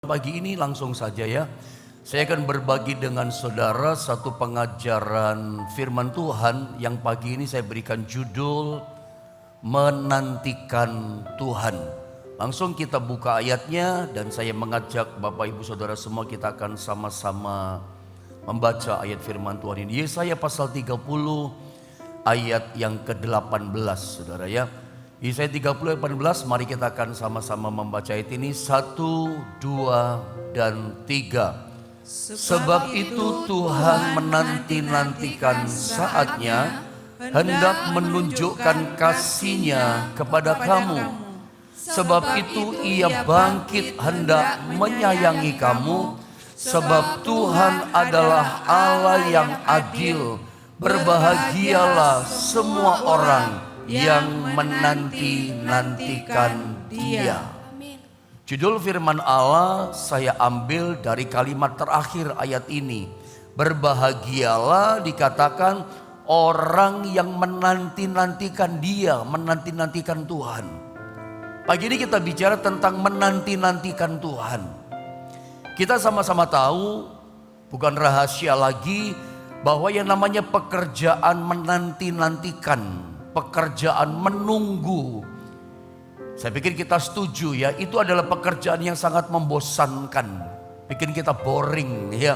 Pagi ini langsung saja ya, saya akan berbagi dengan saudara satu pengajaran firman Tuhan yang pagi ini saya berikan judul Menantikan Tuhan. Langsung kita buka ayatnya dan saya mengajak Bapak Ibu Saudara semua kita akan sama-sama membaca ayat firman Tuhan ini. Yesaya pasal 30 ayat yang ke-18 saudara ya. Yesaya 30 ayat 18, mari kita akan sama-sama membaca ayat ini. 1, 2, dan 3. Sebab itu Tuhan menanti-nantikan saatnya, hendak menunjukkan kasih-Nya kepada kamu. Sebab itu Ia bangkit hendak menyayangi kamu. Sebab Tuhan adalah Allah yang adil. Berbahagialah semua orang yang menanti-nantikan Dia. Judul firman Allah saya ambil dari kalimat terakhir ayat ini. Berbahagialah dikatakan orang yang menanti-nantikan Dia, menanti-nantikan Tuhan. Pagi ini kita bicara tentang menanti-nantikan Tuhan. Kita sama-sama tahu, bukan rahasia lagi, bahwa yang namanya pekerjaan menanti-nantikan, pekerjaan menunggu, saya pikir kita setuju ya, itu adalah pekerjaan yang sangat membosankan, bikin kita boring ya.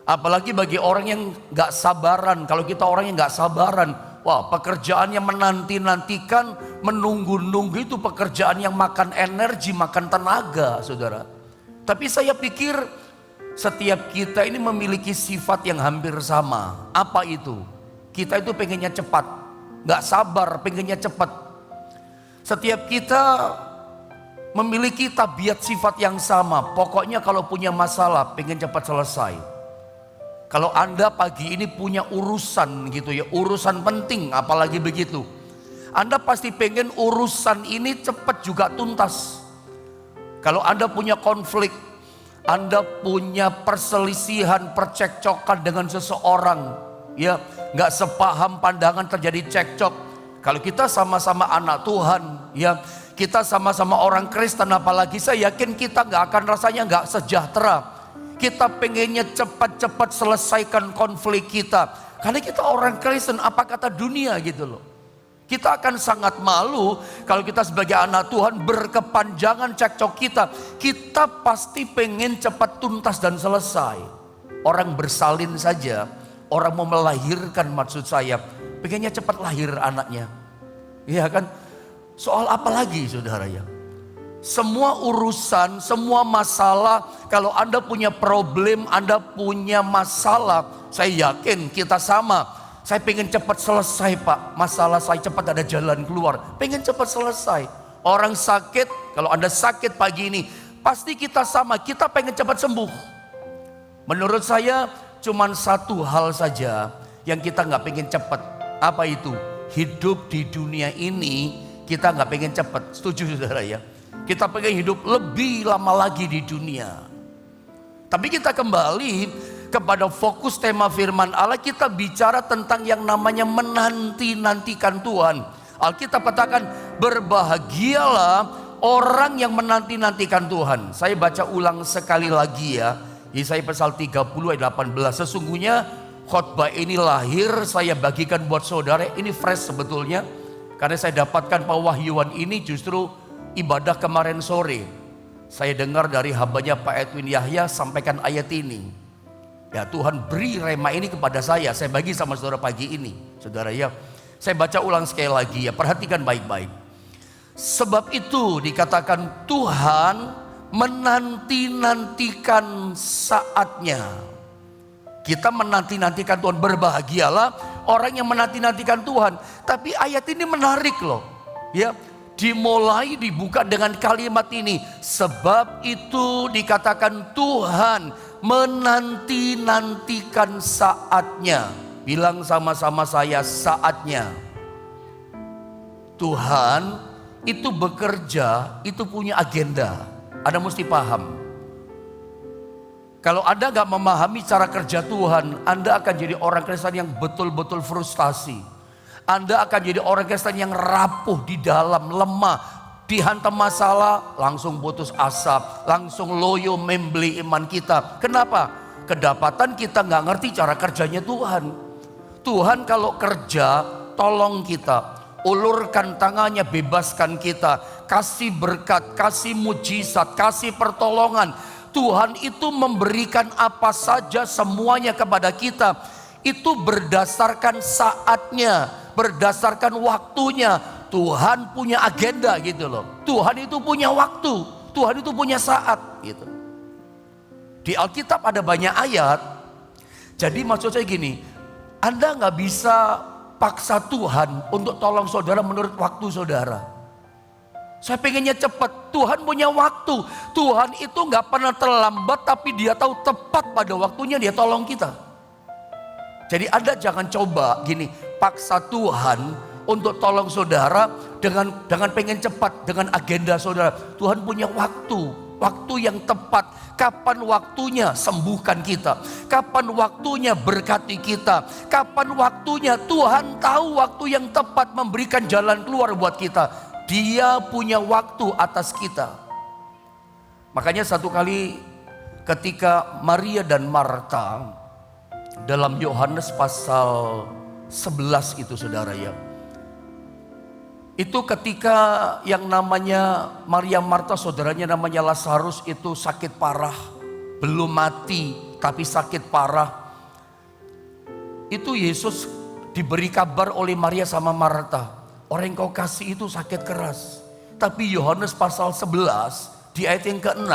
Apalagi bagi orang yang gak sabaran. Kalau kita orang yang gak sabaran, wah, pekerjaan yang menanti-nantikan, menunggu-nunggu itu pekerjaan yang makan energi, makan tenaga saudara. Tapi saya pikir setiap kita ini memiliki sifat yang hampir sama. Apa itu? Kita itu pengennya cepat, gak sabar, pengennya cepat. Setiap kita memiliki tabiat sifat yang sama. Pokoknya kalau punya masalah pengen cepat selesai. Kalau Anda pagi ini punya urusan gitu ya, urusan penting apalagi begitu, Anda pasti pengen urusan ini cepat juga tuntas. Kalau Anda punya konflik, Anda punya perselisihan, percekcokan dengan seseorang, ya, nggak sepaham pandangan, terjadi cekcok. Kalau kita sama-sama anak Tuhan, ya, kita sama-sama orang Kristen, apalagi saya yakin kita nggak akan rasanya nggak sejahtera. Kita pengennya cepat-cepat selesaikan konflik kita, karena kita orang Kristen. Apa kata dunia gitu loh? Kita akan sangat malu kalau kita sebagai anak Tuhan berkepanjangan cekcok kita. Kita pasti pengen cepat tuntas dan selesai. Orang bersalin saja, orang mau melahirkan maksud saya, pengennya cepat lahir anaknya. Iya kan? Soal apa lagi saudara ya? Semua urusan, semua masalah, kalau Anda punya problem, Anda punya masalah, saya yakin kita sama. Saya pengen cepat selesai Pak, masalah saya cepat ada jalan keluar, pengen cepat selesai. Orang sakit, kalau Anda sakit pagi ini, pasti kita sama, kita pengen cepat sembuh. Menurut saya cuman satu hal saja yang kita gak pengen cepat. Apa itu? Hidup di dunia ini kita gak pengen cepat. Setuju saudara ya? Kita pengen hidup lebih lama lagi di dunia. Tapi kita kembali kepada fokus tema firman Allah, kita bicara tentang yang namanya menanti-nantikan Tuhan. Alkitab katakan berbahagialah orang yang menanti-nantikan Tuhan. Saya baca ulang sekali lagi ya. Yesaya pasal 30 ayat 18. Sesungguhnya khotbah ini lahir saya bagikan buat saudara. Ini fresh sebetulnya, karena saya dapatkan pewahyuan ini justru ibadah kemarin sore. Saya dengar dari hambanya Pak Edwin Yahya sampaikan ayat ini. Ya, Tuhan beri rema ini kepada saya bagi sama saudara pagi ini. Saudara ya, saya baca ulang sekali lagi ya, perhatikan baik-baik. Sebab itu dikatakan Tuhan menanti-nantikan saatnya. Kita menanti-nantikan Tuhan, berbahagialah orang yang menanti-nantikan Tuhan. Tapi ayat ini menarik loh. Ya, dimulai dibuka dengan kalimat ini. Sebab itu dikatakan Tuhan menanti-nantikan saatnya. Bilang sama-sama saya, saatnya. Tuhan itu bekerja, itu punya agenda. Anda mesti paham. Kalau Anda gak memahami cara kerja Tuhan, Anda akan jadi orang Kristen yang betul-betul frustasi. Anda akan jadi orang Kristen yang rapuh di dalam, lemah, dihantam masalah, langsung putus asa, langsung loyo membeli iman kita. Kenapa? Kedapatan kita nggak ngerti cara kerjanya Tuhan. Tuhan kalau kerja, tolong kita, ulurkan tangannya, bebaskan kita, kasih berkat, kasih mujizat, kasih pertolongan. Tuhan itu memberikan apa saja semuanya kepada kita. Itu berdasarkan saatnya, berdasarkan waktunya. Tuhan punya agenda gitu loh. Tuhan itu punya waktu, Tuhan itu punya saat gitu. Di Alkitab ada banyak ayat. Jadi maksud saya gini, Anda nggak bisa paksa Tuhan untuk tolong saudara menurut waktu saudara. Saya pengennya cepat, Tuhan punya waktu. Tuhan itu nggak pernah terlambat, tapi Dia tahu tepat pada waktunya Dia tolong kita. Jadi Anda jangan coba gini, paksa Tuhan untuk tolong saudara dengan pengen cepat, dengan agenda saudara. Tuhan punya waktu yang tepat. Kapan waktunya sembuhkan kita, kapan waktunya berkati kita, kapan waktunya Tuhan tahu waktu yang tepat memberikan jalan keluar buat kita. Dia punya waktu atas kita. Makanya satu kali ketika Maria dan Marta dalam Yohanes pasal 11 itu saudara ya, itu ketika yang namanya Maria Marta, saudaranya namanya Lazarus itu sakit parah. Belum mati tapi sakit parah. Itu Yesus diberi kabar oleh Maria sama Marta, orang yang kau kasih itu sakit keras. Tapi Yohanes pasal 11 di ayat yang ke-6,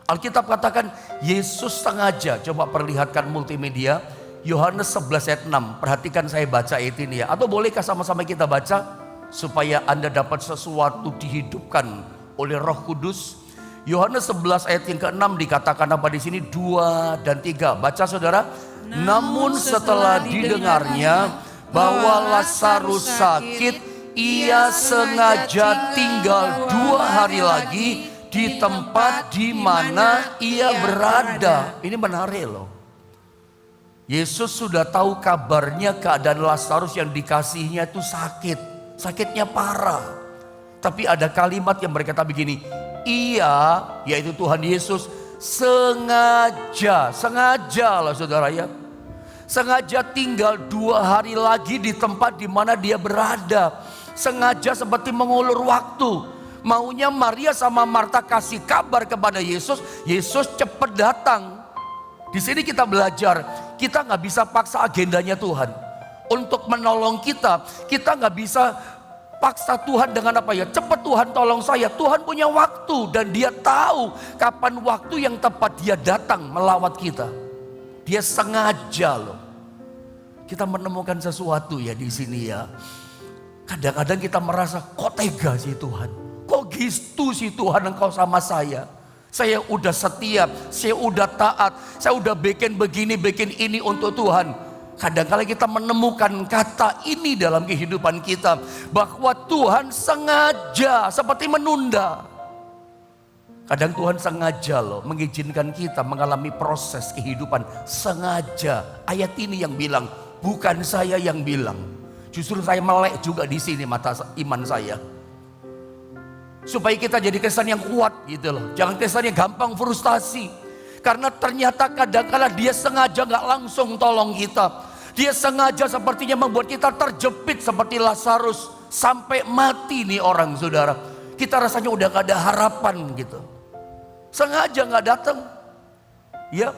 Alkitab katakan Yesus sengaja, coba perlihatkan multimedia, Yohanes 11 ayat 6. Perhatikan saya baca ayat ini ya. Atau bolehkah sama-sama kita baca? Supaya Anda dapat sesuatu dihidupkan oleh Roh Kudus. Yohanes 11 ayat yang ke-6 dikatakan apa di sini? 2 dan 3. Baca saudara. Namun setelah didengarnya bahwa Lazarus sakit, ia sengaja tinggal 2 hari lagi di tempat di mana ia berada. Ini menarik loh. Yesus sudah tahu kabarnya keadaan Lazarus yang dikasihnya itu sakit. Sakitnya parah. Tapi ada kalimat yang berkata begini, ia, yaitu Tuhan Yesus, sengaja lah saudara ya, sengaja tinggal 2 hari lagi di tempat di mana dia berada. Sengaja seperti mengulur waktu. Maunya Maria sama Marta kasih kabar kepada Yesus, Yesus cepat datang. Di sini kita belajar, kita nggak bisa paksa agendanya Tuhan. Untuk menolong kita, kita nggak bisa paksa Tuhan dengan apa ya, cepat Tuhan tolong saya. Tuhan punya waktu dan Dia tahu kapan waktu yang tepat Dia datang melawat kita. Dia sengaja loh. Kita menemukan sesuatu ya di sini ya. Kadang-kadang kita merasa, kok tega sih Tuhan, kok gitu sih Tuhan engkau sama saya. Saya udah setia, saya udah taat, saya udah bikin begini, bikin ini untuk Tuhan. Kadang-kadang kita menemukan kata ini dalam kehidupan kita, bahwa Tuhan sengaja seperti menunda. Kadang Tuhan sengaja loh mengizinkan kita mengalami proses kehidupan. Sengaja. Ayat ini yang bilang, bukan saya yang bilang. Justru saya melek juga di sini mata iman saya. Supaya kita jadi kesan yang kuat gitu loh. Jangan kesan yang gampang frustasi. Karena ternyata kadang-kadang Dia sengaja gak langsung tolong kita. Dia sengaja sepertinya membuat kita terjepit seperti Lazarus. Sampai mati nih orang saudara. Kita rasanya udah gak ada harapan gitu. Sengaja gak datang. Ya,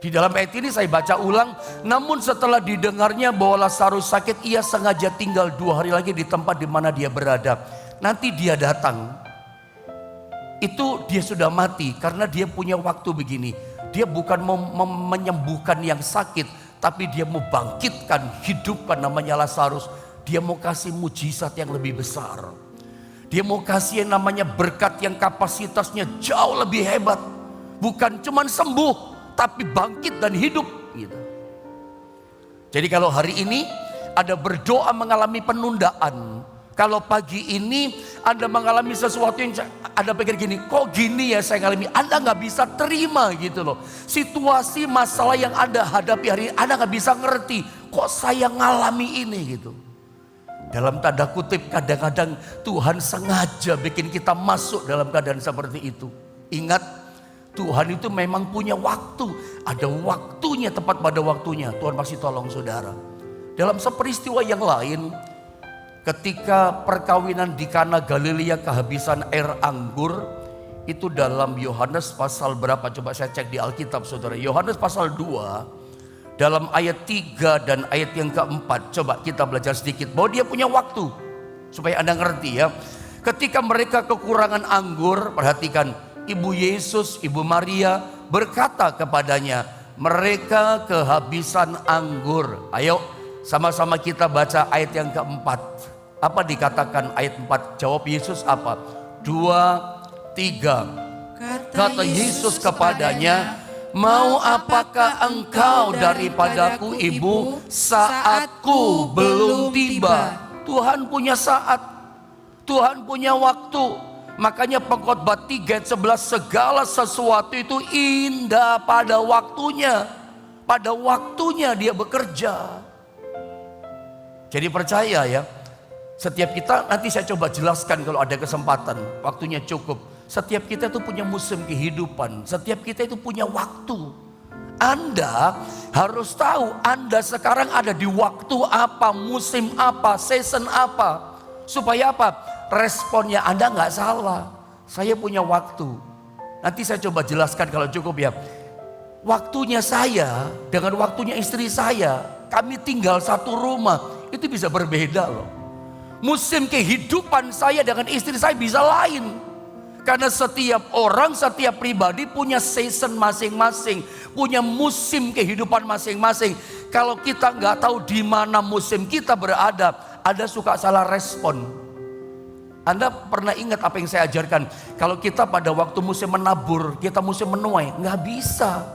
di dalam ayat ini saya baca ulang. Namun setelah didengarnya bahwa Lazarus sakit, ia sengaja tinggal 2 hari lagi di tempat di mana dia berada. Nanti dia datang. Itu dia sudah mati karena dia punya waktu begini. Dia bukan menyembuhkan yang sakit, tapi dia mau bangkitkan, hidupkan namanya Lazarus. Dia mau kasih mujizat yang lebih besar. Dia mau kasih yang namanya berkat yang kapasitasnya jauh lebih hebat. Bukan cuman sembuh, tapi bangkit dan hidup gitu. Jadi kalau hari ini Anda berdoa mengalami penundaan, kalau pagi ini Anda mengalami sesuatu yang Anda pikir gini, kok gini ya saya ngalami, Anda gak bisa terima gitu loh. Situasi masalah yang Anda hadapi hari ini, Anda gak bisa ngerti, kok saya ngalami ini gitu. Dalam tanda kutip kadang-kadang Tuhan sengaja bikin kita masuk dalam keadaan seperti itu. Ingat, Tuhan itu memang punya waktu. Ada waktunya, tepat pada waktunya. Tuhan pasti tolong saudara. Dalam seperistiwa yang lain, ketika perkawinan di Kana Galilea kehabisan air anggur, itu dalam Yohanes pasal berapa? Coba saya cek di Alkitab saudara. Yohanes pasal 2. Dalam ayat 3 dan ayat yang keempat, coba kita belajar sedikit bahwa dia punya waktu. Supaya Anda ngerti ya. Ketika mereka kekurangan anggur, perhatikan, Ibu Yesus, Ibu Maria berkata kepadanya, mereka kehabisan anggur. Ayo sama-sama kita baca ayat yang keempat. Apa dikatakan ayat 4? Jawab Yesus apa? 2, 3. Kata Yesus kepadanya, mau apakah engkau daripadaku ibu, saatku belum tiba. Tuhan punya saat, Tuhan punya waktu. Makanya Pengkhotbah 3 ayat 11, segala sesuatu itu indah pada waktunya. Pada waktunya dia bekerja. Jadi percaya ya, setiap kita, nanti saya coba jelaskan kalau ada kesempatan, waktunya cukup. Setiap kita itu punya musim kehidupan. Setiap kita itu punya waktu. Anda harus tahu Anda sekarang ada di waktu apa, musim apa, season apa. Supaya apa? Responnya Anda nggak salah. Saya punya waktu. Nanti saya coba jelaskan kalau cukup ya. Waktunya saya dengan waktunya istri saya, kami tinggal satu rumah, itu bisa berbeda loh. Musim kehidupan saya dengan istri saya bisa lain. Karena setiap orang, setiap pribadi punya season masing-masing, punya musim kehidupan masing-masing. Kalau kita nggak tahu di mana musim kita berada, Anda suka salah respon. Anda pernah ingat apa yang saya ajarkan? Kalau kita pada waktu musim menabur, kita musim menuai, nggak bisa.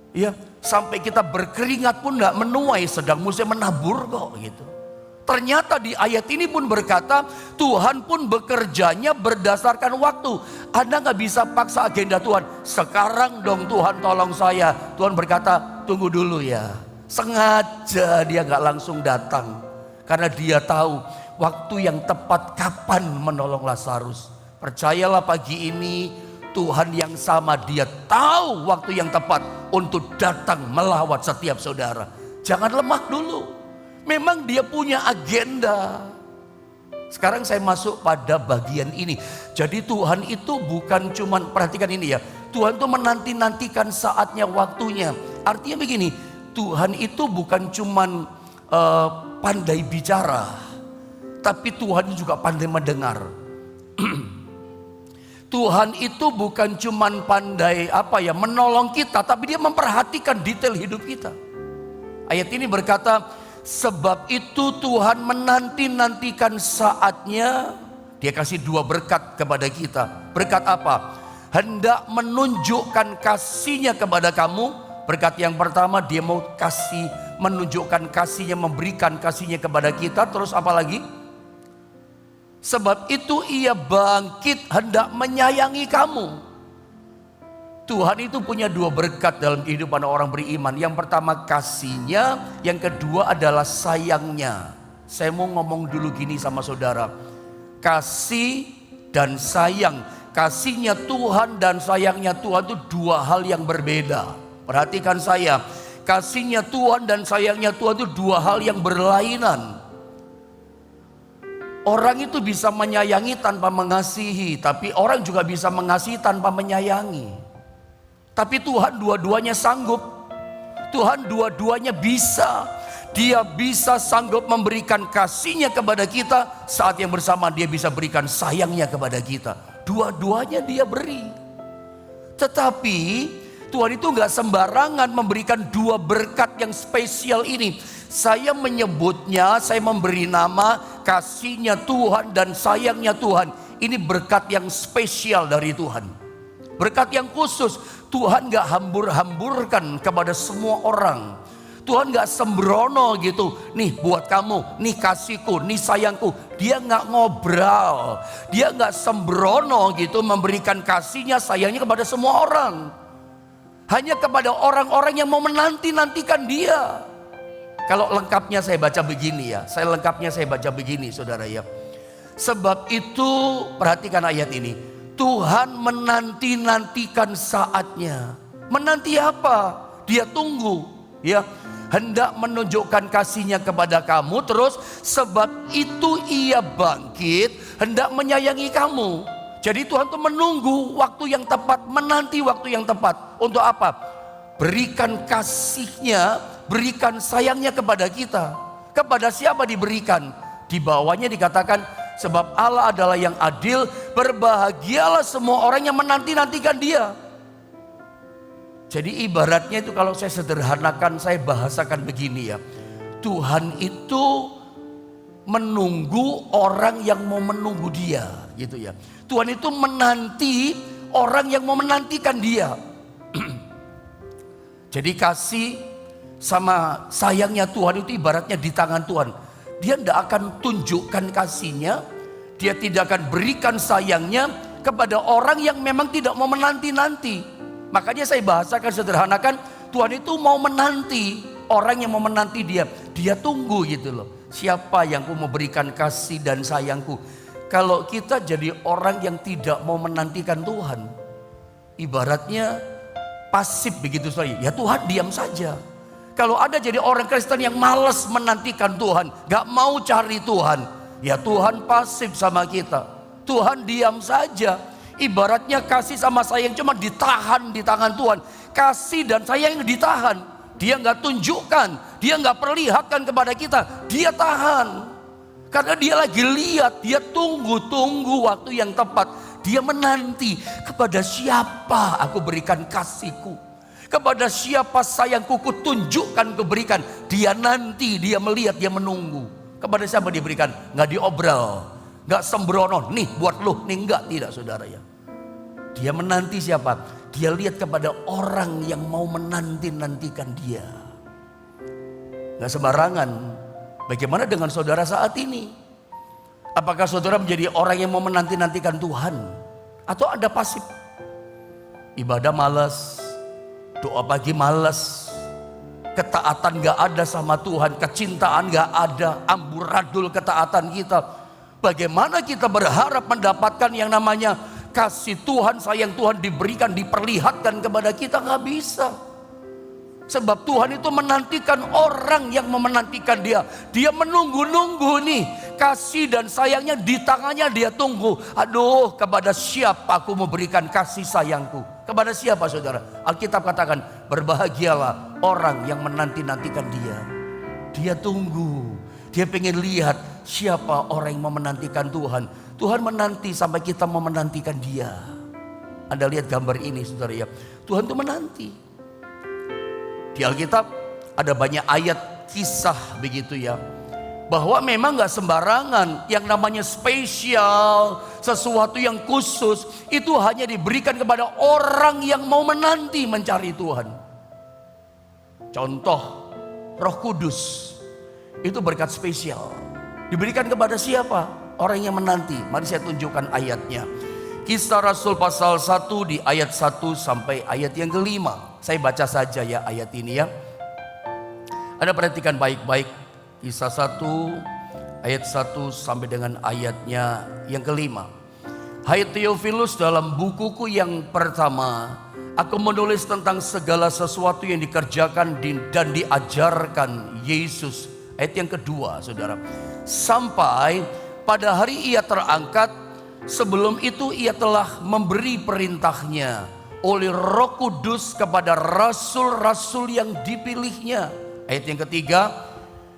Ya, sampai kita berkeringat pun nggak menuai, sedang musim menabur kok gitu. Ternyata di ayat ini pun berkata Tuhan pun bekerjanya berdasarkan waktu. Anda gak bisa paksa agenda Tuhan. Sekarang dong Tuhan tolong saya. Tuhan berkata tunggu dulu ya. Sengaja dia gak langsung datang. Karena dia tahu waktu yang tepat kapan menolong Lazarus. Percayalah pagi ini Tuhan yang sama, dia tahu waktu yang tepat untuk datang melawat setiap saudara. Jangan lemah dulu. Memang dia punya agenda. Sekarang saya masuk pada bagian ini. Jadi Tuhan itu bukan cuman, perhatikan ini ya, Tuhan itu menanti-nantikan saatnya, waktunya. Artinya begini, Tuhan itu bukan cuman pandai bicara, tapi Tuhan juga pandai mendengar. Tuhan itu bukan cuman pandai menolong kita, tapi dia memperhatikan detail hidup kita. Ayat ini berkata, sebab itu Tuhan menanti-nantikan saatnya. Dia kasih dua berkat kepada kita. Berkat apa? Hendak menunjukkan kasihnya kepada kamu. Berkat yang pertama, dia mau menunjukkan kasihnya, memberikan kasihnya kepada kita. Terus apa lagi? Sebab itu ia bangkit hendak menyayangi kamu. Tuhan itu punya dua berkat dalam kehidupan orang beriman. Yang pertama kasihnya, yang kedua adalah sayangnya. Saya mau ngomong dulu gini sama saudara. Kasih dan sayang. Kasihnya Tuhan dan sayangnya Tuhan itu dua hal yang berbeda. Perhatikan saya. Kasihnya Tuhan dan sayangnya Tuhan itu dua hal yang berlainan. Orang itu bisa menyayangi tanpa mengasihi, tapi orang juga bisa mengasihi tanpa menyayangi. Tapi Tuhan dua-duanya sanggup. Tuhan dua-duanya bisa. Dia bisa sanggup memberikan kasihnya kepada kita. Saat yang bersama dia bisa berikan sayangnya kepada kita. Dua-duanya dia beri. Tetapi Tuhan itu gak sembarangan memberikan dua berkat yang spesial ini. Saya menyebutnya, saya memberi nama kasihnya Tuhan dan sayangnya Tuhan. Ini berkat yang spesial dari Tuhan. Berkat yang khusus. Tuhan gak hambur-hamburkan kepada semua orang. Tuhan gak sembrono gitu. Nih buat kamu, nih kasihku, nih sayangku. Dia gak ngobrol. Dia gak sembrono gitu memberikan kasihnya, sayangnya kepada semua orang. Hanya kepada orang-orang yang mau menanti-nantikan dia. Kalau lengkapnya saya baca begini ya. Lengkapnya saya baca begini saudara ya. Sebab itu perhatikan ayat ini. Tuhan menanti-nantikan saatnya. Menanti apa? Dia tunggu ya. Hendak menunjukkan kasihnya kepada kamu. Terus sebab itu ia bangkit, hendak menyayangi kamu. Jadi Tuhan tuh menunggu waktu yang tepat, menanti waktu yang tepat. Untuk apa? Berikan kasihnya, berikan sayangnya kepada kita. Kepada siapa diberikan? Di bawahnya dikatakan, sebab Allah adalah yang adil, berbahagialah semua orang yang menanti-nantikan dia. Jadi ibaratnya itu kalau saya sederhanakan, saya bahasakan begini ya. Tuhan itu menunggu orang yang mau menunggu dia gitu ya. Tuhan itu menanti orang yang mau menantikan dia. Jadi kasih sama sayangnya Tuhan itu ibaratnya di tangan Tuhan. Dia tidak akan tunjukkan kasihnya, dia tidak akan berikan sayangnya kepada orang yang memang tidak mau menanti-nanti. Makanya saya bahasakan sederhanakan, Tuhan itu mau menanti orang yang mau menanti dia. Dia tunggu gitu loh. Siapa yang mau berikan kasih dan sayangku? Kalau kita jadi orang yang tidak mau menantikan Tuhan, ibaratnya pasif begitu saja. Ya Tuhan diam saja. Kalau ada jadi orang Kristen yang malas menantikan Tuhan, gak mau cari Tuhan, ya Tuhan pasif sama kita. Tuhan diam saja. Ibaratnya kasih sama sayang cuma ditahan di tangan Tuhan. Kasih dan sayang ditahan. Dia gak tunjukkan, dia gak perlihatkan kepada kita. Dia tahan. Karena dia lagi lihat, dia tunggu waktu yang tepat. Dia menanti, kepada siapa aku berikan kasihku, kepada siapa sayangku ku tunjukkan, kuberikan. Dia nanti, dia melihat, dia menunggu. Kepada siapa diberikan? Gak diobral, gak sembrono, nih buat lu, nih enggak, tidak saudara ya. Dia menanti siapa? Dia lihat kepada orang yang mau menanti-nantikan dia. Gak sembarangan. Bagaimana dengan saudara saat ini? Apakah saudara menjadi orang yang mau menanti-nantikan Tuhan? Atau Anda pasif? Ibadah malas, doa pagi malas, ketaatan gak ada sama Tuhan, kecintaan gak ada, amburadul ketaatan kita. Bagaimana kita berharap mendapatkan yang namanya kasih Tuhan, sayang Tuhan diberikan, diperlihatkan kepada kita? Gak bisa. Sebab Tuhan itu menantikan orang yang menantikan dia. Dia menunggu-nunggu nih. Kasih dan sayangnya di tangannya, dia tunggu. Aduh, kepada siapa aku memberikan kasih sayangku? Kepada siapa saudara? Alkitab katakan, berbahagialah orang yang menanti-nantikan dia. Dia tunggu. Dia pengen lihat siapa orang yang mau menantikan Tuhan. Tuhan menanti sampai kita mau menantikan dia. Anda lihat gambar ini saudara ya. Tuhan itu menanti. Di Alkitab ada banyak ayat kisah begitu ya. Bahwa memang gak sembarangan yang namanya spesial, sesuatu yang khusus, itu hanya diberikan kepada orang yang mau menanti mencari Tuhan. Contoh, Roh Kudus, itu berkat spesial. Diberikan kepada siapa? Orang yang menanti. Mari saya tunjukkan ayatnya. Kisah Rasul pasal 1 di ayat 1 sampai ayat yang kelima. Saya baca saja ya ayat ini ya. Anda perhatikan baik-baik. Kisah 1 ayat 1 sampai dengan ayatnya yang kelima. Hai Theophilus, dalam bukuku yang pertama aku menulis tentang segala sesuatu yang dikerjakan dan diajarkan Yesus. Ayat yang kedua saudara. Sampai pada hari ia terangkat, sebelum itu ia telah memberi perintahnya oleh Roh Kudus kepada rasul-rasul yang dipilihnya. Ayat yang ketiga,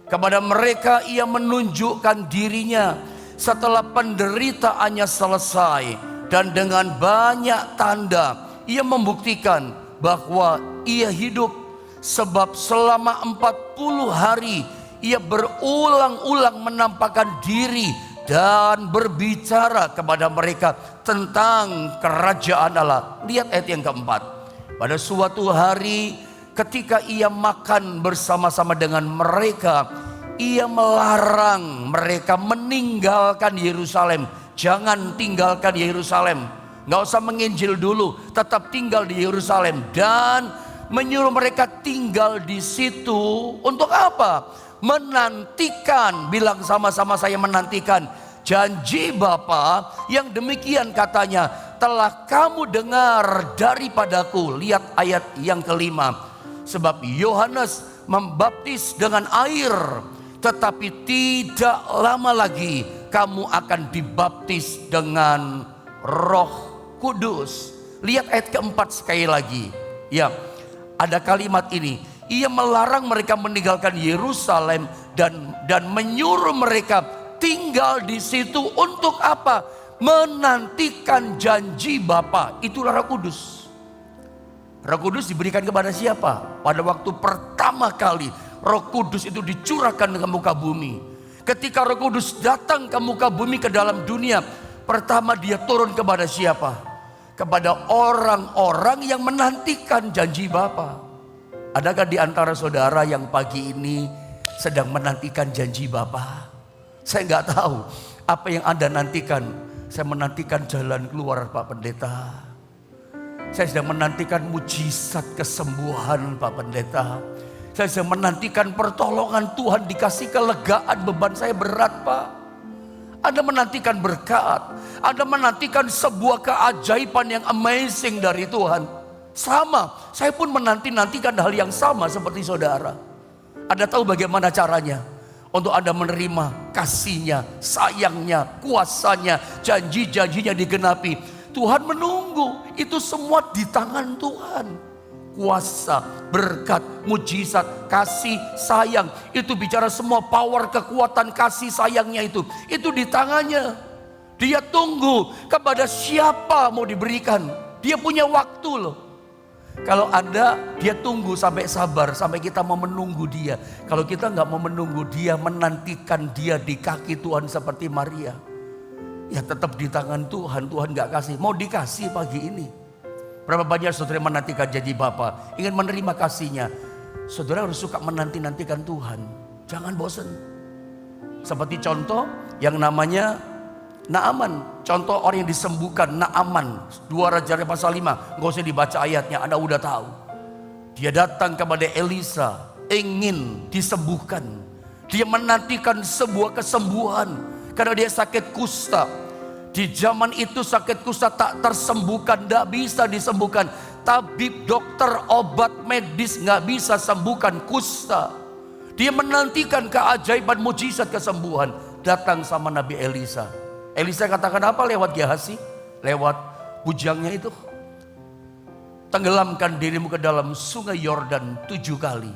kepada mereka ia menunjukkan dirinya setelah penderitaannya selesai, dan dengan banyak tanda ia membuktikan bahwa ia hidup. Sebab selama 40 hari ia berulang-ulang menampakkan diri dan berbicara kepada mereka tentang kerajaan Allah. Lihat ayat yang keempat. Pada suatu hari ketika ia makan bersama-sama dengan mereka, ia melarang mereka meninggalkan Yerusalem. Jangan tinggalkan Yerusalem. Gak usah menginjil dulu, tetap tinggal di Yerusalem. Dan menyuruh mereka tinggal di situ. Untuk apa? menantikan, bilang sama-sama saya menantikan janji Bapa yang demikian katanya telah kamu dengar daripadaku. Lihat ayat yang kelima. Sebab Yohanes membaptis dengan air, tetapi tidak lama lagi kamu akan dibaptis dengan Roh Kudus. Lihat ayat keempat sekali lagi. Ya, ada kalimat ini. Ia melarang mereka meninggalkan Yerusalem dan menyuruh mereka tinggal di situ untuk apa? Menantikan janji Bapa. Itulah Roh Kudus. Roh Kudus diberikan kepada siapa? Pada waktu pertama kali Roh Kudus itu dicurahkan ke muka bumi. Ketika Roh Kudus datang ke muka bumi, ke dalam dunia, pertama dia turun kepada siapa? Kepada orang-orang yang menantikan janji Bapa. Adakah di antara saudara yang pagi ini sedang menantikan janji Bapa? Saya nggak tahu apa yang Anda nantikan. Saya menantikan jalan keluar, Pak Pendeta. Saya sedang menantikan mujizat kesembuhan, Pak Pendeta. Saya sedang menantikan pertolongan Tuhan, dikasih kelegaan, beban saya berat, Pak. Anda menantikan berkat. Anda menantikan sebuah keajaiban yang amazing dari Tuhan. Sama, saya pun menantikan hal yang sama seperti saudara. Anda tahu bagaimana caranya? Untuk Anda menerima kasihnya, sayangnya, kuasanya, janji-janjinya digenapi. Tuhan menunggu, itu semua di tangan Tuhan. Kuasa, berkat, mujizat, kasih, sayang. Itu bicara semua power, kekuatan, kasih, sayangnya itu di tangannya. Dia tunggu kepada siapa mau diberikan. Dia punya waktu loh. Kalau dia tunggu sampai sabar, sampai kita mau menunggu dia. Kalau kita nggak mau menunggu dia, menantikan dia di kaki Tuhan seperti Maria, ya tetap di tangan Tuhan. Tuhan nggak kasih, mau dikasih pagi ini. Berapa banyak saudara menantikan janji Bapa, ingin menerima kasihnya. Saudara harus suka menanti-nantikan Tuhan. Jangan bosan. Seperti contoh yang namanya Naaman, contoh orang yang disembuhkan, Naaman, 2 Raja pasal 5, gak usah dibaca ayatnya, Anda udah tahu. Dia datang kepada Elisa, ingin disembuhkan. Dia menantikan sebuah kesembuhan, karena dia sakit kusta. Di zaman itu sakit kusta tak tersembuhkan, gak bisa disembuhkan. Tabib, dokter, obat medis gak bisa sembuhkan kusta. Dia menantikan keajaiban, mujizat, kesembuhan. Datang sama Nabi Elisa. Elisa katakan apa lewat Gehazi? Lewat bujangnya itu. Tenggelamkan dirimu ke dalam sungai Yordan 7 kali.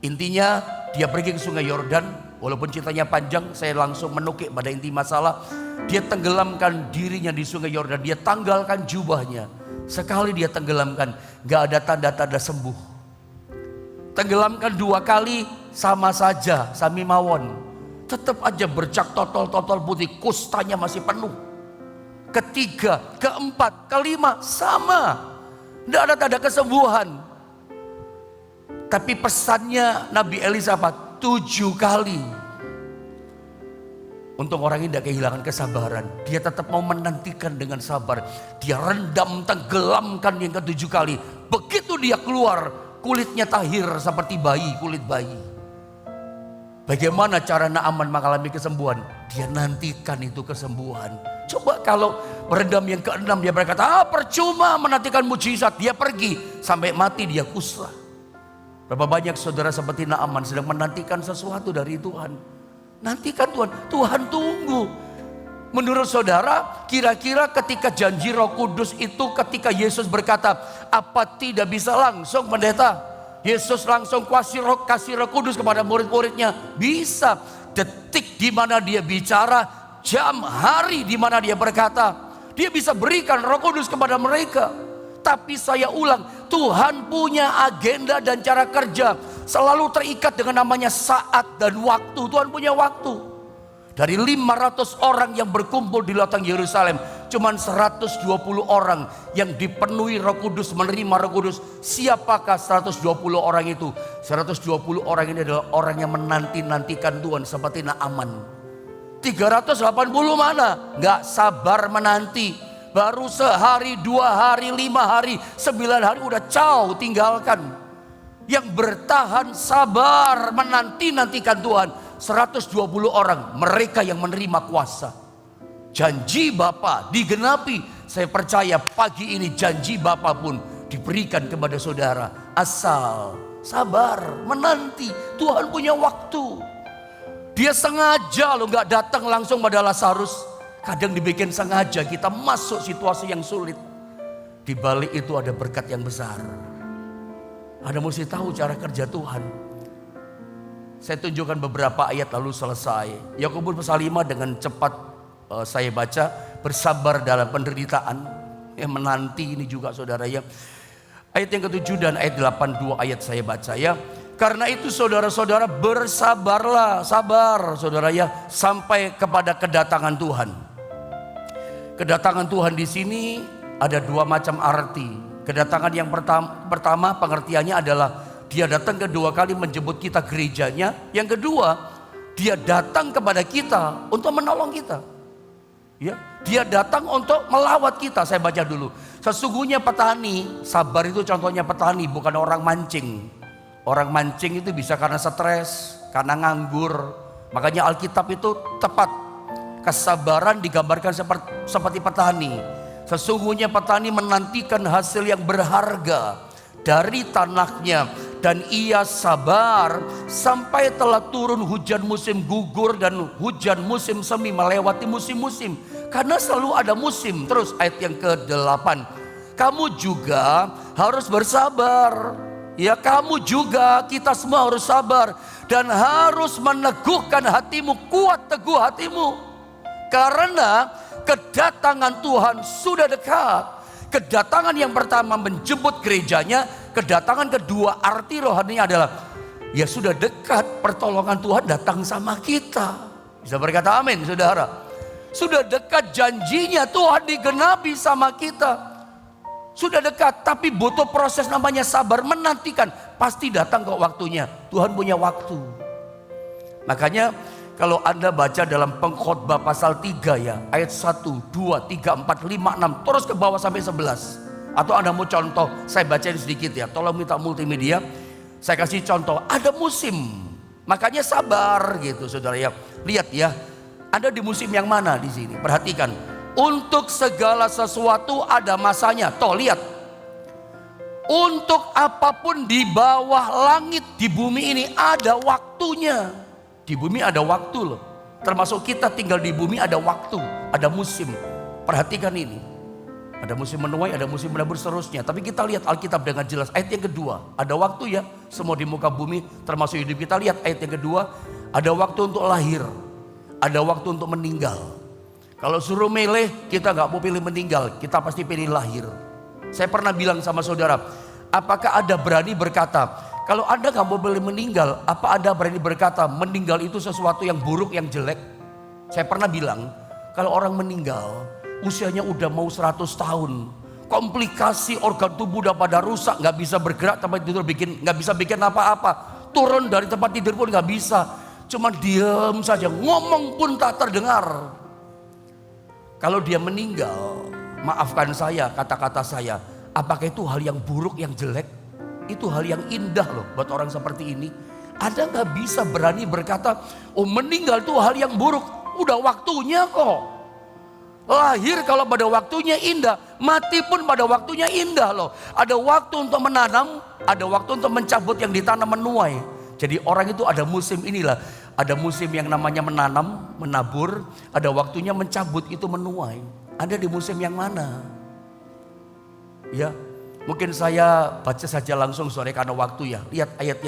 Intinya dia pergi ke sungai Yordan. Walaupun ceritanya panjang, saya langsung menukik pada inti masalah. Dia tenggelamkan dirinya di sungai Yordan. Dia tanggalkan jubahnya. Sekali dia tenggelamkan, gak ada tanda-tanda sembuh. Tenggelamkan 2 kali sama saja, sami mawon. Tetap aja bercak totol-totol putih, kustanya masih penuh. Ketiga, keempat, kelima sama. Tidak ada tanda kesembuhan. Tapi pesannya Nabi Elisa apa? 7 kali. Untuk orang ini tidak kehilangan kesabaran. Dia tetap mau menantikan dengan sabar. Dia rendam, tenggelamkan yang ke-7 kali. Begitu dia keluar, kulitnya tahir seperti bayi, kulit bayi. Bagaimana cara Naaman mengalami kesembuhan? Dia nantikan itu kesembuhan. Coba kalau berendam yang ke-6 dia berkata, percuma menantikan mujizat. Dia pergi sampai mati dia kusta. Berapa banyak saudara seperti Naaman sedang menantikan sesuatu dari Tuhan. Nantikan Tuhan, Tuhan tunggu. Menurut saudara, kira-kira ketika janji Roh Kudus itu, ketika Yesus berkata, apa tidak bisa langsung pendeta? Yesus langsung kasih Roh Kudus kepada murid-muridnya. Bisa. Detik di mana dia bicara, jam, hari di mana dia berkata, dia bisa berikan Roh Kudus kepada mereka. Tapi saya ulang, Tuhan punya agenda dan cara kerja selalu terikat dengan namanya saat dan waktu. Tuhan punya waktu. Dari 500 orang yang berkumpul di lautan Yerusalem, cuman 120 orang yang dipenuhi Roh Kudus, menerima Roh Kudus. Siapakah 120 orang itu? 120 orang ini adalah orang yang menanti-nantikan Tuhan seperti Naaman. 380 mana? Gak sabar menanti. Baru sehari, 2 hari, 5 hari, 9 hari udah tinggalkan. yang bertahan sabar menanti-nantikan Tuhan. 120 orang mereka yang menerima kuasa. Janji Bapa digenapi. Saya percaya pagi ini janji Bapa pun diberikan kepada saudara. Asal sabar menanti. Tuhan punya waktu. Dia sengaja loh gak datang langsung pada Lazarus. Kadang dibikin sengaja kita masuk situasi yang sulit. Di balik itu ada berkat yang besar. Anda mesti tahu cara kerja Tuhan. Saya tunjukkan beberapa ayat lalu selesai. Yakobus pasal 5 dengan cepat saya baca. Bersabar dalam penderitaan. Menanti ini juga saudara ya. Ayat yang ke-7 dan ayat 8, 2 ayat saya baca ya. Karena itu saudara-saudara bersabarlah, sabar saudara ya, sampai kepada kedatangan Tuhan. Kedatangan Tuhan di sini ada dua macam arti. Kedatangan yang pertama pengertiannya adalah dia datang kedua kali menjemput kita gerejanya. Yang kedua, dia datang kepada kita untuk menolong kita. Ya, dia datang untuk melawat kita. Saya baca dulu. Sesungguhnya petani, sabar itu contohnya petani, bukan orang mancing. Orang mancing itu bisa karena stres, karena nganggur. Makanya Alkitab itu tepat. Kesabaran digambarkan seperti petani. Sesungguhnya petani menantikan hasil yang berharga dari tanahnya. Dan ia sabar sampai telah turun hujan musim gugur dan hujan musim semi melewati musim-musim. Karena selalu ada musim. Terus ayat yang ke-8. Kamu juga harus bersabar. Ya kamu juga, kita semua harus sabar. Dan harus meneguhkan hatimu, kuat teguh hatimu. Karena kedatangan Tuhan sudah dekat. Kedatangan yang pertama menjemput gerejanya. Kedatangan kedua arti rohaninya adalah ya sudah dekat, pertolongan Tuhan datang sama kita. Bisa berkata amin saudara. Sudah dekat janjinya Tuhan digenapi sama kita. Sudah dekat tapi butuh proses namanya sabar menantikan. Pasti datang kok waktunya. Tuhan punya waktu. Makanya kalau Anda baca dalam Pengkhotbah pasal 3 ya, ayat 1, 2, 3, 4, 5, 6 terus ke bawah sampai 11. Atau Anda mau contoh, saya bacain sedikit ya. Tolong minta multimedia. Saya kasih contoh, ada musim. Makanya sabar gitu saudara ya. Lihat ya, Anda di musim yang mana di sini? Perhatikan. Untuk segala sesuatu ada masanya. Toh lihat. Untuk apapun di bawah langit di bumi ini ada waktunya. Di bumi ada waktu loh. Termasuk kita tinggal di bumi ada waktu, ada musim. Perhatikan ini. Ada musim menuai, ada musim menabur seterusnya. Tapi kita lihat Alkitab dengan jelas. Ayat yang kedua, ada waktu ya. Semua di muka bumi termasuk hidup kita. Lihat ayat yang kedua, ada waktu untuk lahir. Ada waktu untuk meninggal. Kalau suruh milih, kita gak mau pilih meninggal. Kita pasti pilih lahir. Saya pernah bilang sama saudara, apakah Anda berani berkata, kalau Anda gak mau pilih meninggal, apa Anda berani berkata meninggal itu sesuatu yang buruk, yang jelek? Saya pernah bilang, kalau orang meninggal usianya udah mau 100 tahun, komplikasi organ tubuh udah pada rusak, nggak bisa bergerak tempat tidur, nggak bisa bikin apa-apa, turun dari tempat tidur pun nggak bisa, cuma diam saja, ngomong pun tak terdengar. Kalau dia meninggal, maafkan saya kata-kata saya, apakah itu hal yang buruk, yang jelek? Itu hal yang indah loh buat orang seperti ini. Anda nggak bisa berani berkata, oh meninggal itu hal yang buruk, udah waktunya kok. Lahir kalau pada waktunya indah, mati pun pada waktunya indah loh. Ada waktu untuk menanam, ada waktu untuk mencabut yang ditanam menuai. Jadi orang itu ada musim inilah. Ada musim yang namanya menanam, menabur. Ada waktunya mencabut, itu menuai. Anda di musim yang mana? Ya, mungkin saya baca saja langsung sore karena waktu ya. Lihat ayat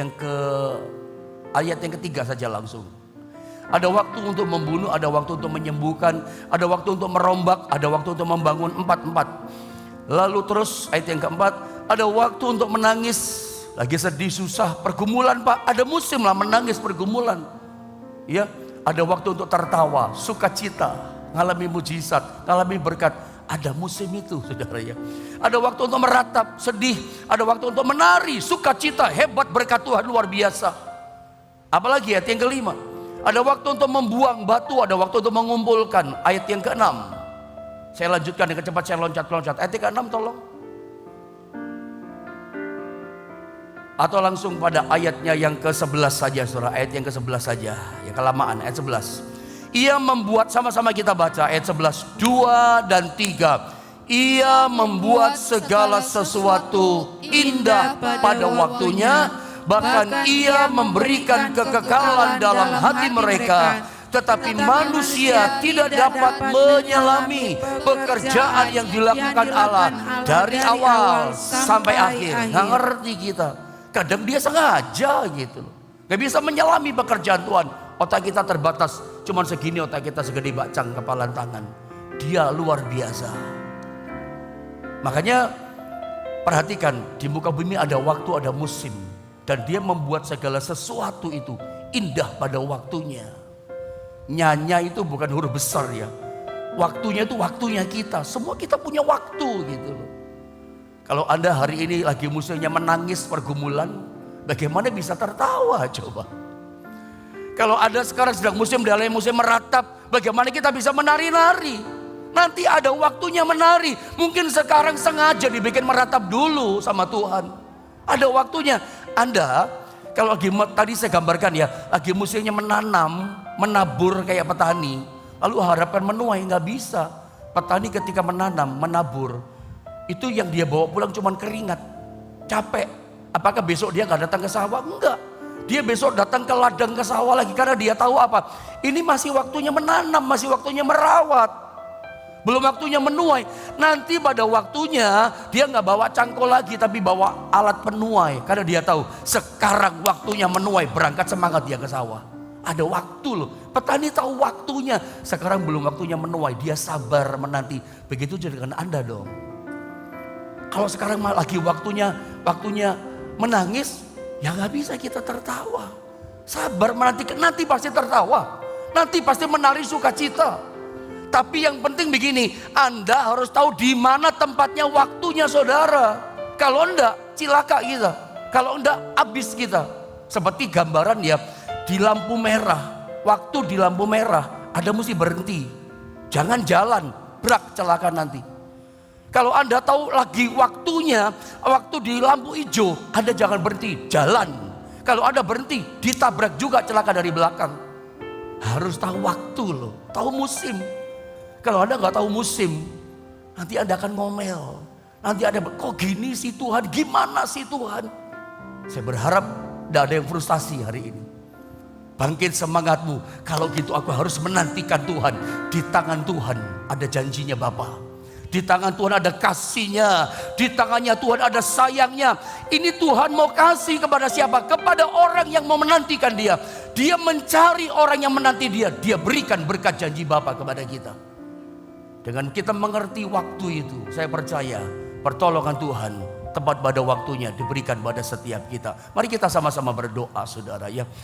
yang ketiga saja langsung. Ada waktu untuk membunuh, ada waktu untuk menyembuhkan, ada waktu untuk merombak, ada waktu untuk membangun. 4. Lalu terus ayat yang keempat, ada waktu untuk menangis. Lagi sedih, susah, pergumulan Pak, ada musim lah menangis, pergumulan. Ya, ada waktu untuk tertawa, sukacita, ngalami mujizat, ngalami berkat. Ada musim itu saudara ya. Ada waktu untuk meratap, sedih, ada waktu untuk menari, sukacita, hebat berkat Tuhan luar biasa. Apalagi ayat yang kelima, ada waktu untuk membuang batu, ada waktu untuk mengumpulkan. Ayat yang ke-6. Saya lanjutkan dengan cepat, saya loncat. Ayat yang ke-6 tolong. Atau langsung pada ayatnya yang ke-11 saja saudara. Ayat yang ke-11 saja. Ya kelamaan ayat 11. Ia membuat, sama-sama kita baca ayat 11. 2 dan 3. Ia membuat segala sesuatu indah pada waktunya. Bahkan ia memberikan kekekalan dalam hati mereka. Tetapi manusia tidak dapat menyelami pekerjaan yang dilakukan Allah dari awal sampai akhir. Nggak ngerti kita. Kadang dia sengaja gitu loh. Gak bisa menyelami pekerjaan Tuhan. Otak kita terbatas. Cuman segini otak kita segede bacang kepalan tangan. Dia luar biasa. Makanya perhatikan, di muka bumi ada waktu, ada musim. Dan dia membuat segala sesuatu itu indah pada waktunya. Nyanya itu bukan huruf besar ya. Waktunya itu waktunya kita. Semua kita punya waktu gitu loh. Kalau Anda hari ini lagi musimnya menangis pergumulan, bagaimana bisa tertawa coba? Kalau Anda sekarang sedang dalam musim meratap, bagaimana kita bisa menari-nari? Nanti ada waktunya menari. Mungkin sekarang sengaja dibikin meratap dulu sama Tuhan. Ada waktunya. Anda kalau lagi, tadi saya gambarkan ya, lagi musimnya menanam, menabur kayak petani. Lalu harapkan menuai, nggak bisa. Petani ketika menanam, menabur, itu yang dia bawa pulang cuma keringat, capek. Apakah besok dia nggak datang ke sawah? Enggak. Dia besok datang ke ladang, ke sawah lagi, karena dia tahu apa? Ini masih waktunya menanam, masih waktunya merawat. Belum waktunya menuai. Nanti pada waktunya dia nggak bawa cangkul lagi, tapi bawa alat penuai. Karena dia tahu sekarang waktunya menuai, berangkat semangat dia ke sawah. Ada waktu loh. Petani tahu waktunya. Sekarang belum waktunya menuai, dia sabar menanti. Begitu juga dengan Anda dong. Kalau sekarang lagi waktunya menangis, ya nggak bisa kita tertawa. Sabar menanti, nanti pasti tertawa. Nanti pasti menari sukacita. Tapi yang penting begini, Anda harus tahu di mana tempatnya, waktunya saudara. Kalau enggak, cilaka kita. Kalau enggak, habis kita. Seperti gambaran ya, di lampu merah. Waktu di lampu merah, Anda mesti berhenti. Jangan jalan, brak celaka nanti. Kalau Anda tahu lagi waktunya, waktu di lampu hijau, Anda jangan berhenti, jalan. Kalau Anda berhenti, ditabrak juga celaka dari belakang. Harus tahu waktu loh, tahu musim. Kalau Anda nggak tahu musim, nanti Anda akan ngomel. Nanti Anda, kok gini sih Tuhan, gimana sih Tuhan? Saya berharap tidak ada yang frustasi hari ini. Bangkit semangatmu, kalau gitu aku harus menantikan Tuhan. Di tangan Tuhan ada janjinya Bapa. Di tangan Tuhan ada kasihnya. Di tangannya Tuhan ada sayangnya. Ini Tuhan mau kasih kepada siapa? Kepada orang yang mau menantikan dia. Dia mencari orang yang menanti dia. Dia berikan berkat janji Bapa kepada kita. Dengan kita mengerti waktu itu, saya percaya pertolongan Tuhan tepat pada waktunya diberikan pada setiap kita. Mari kita sama-sama berdoa saudara ya.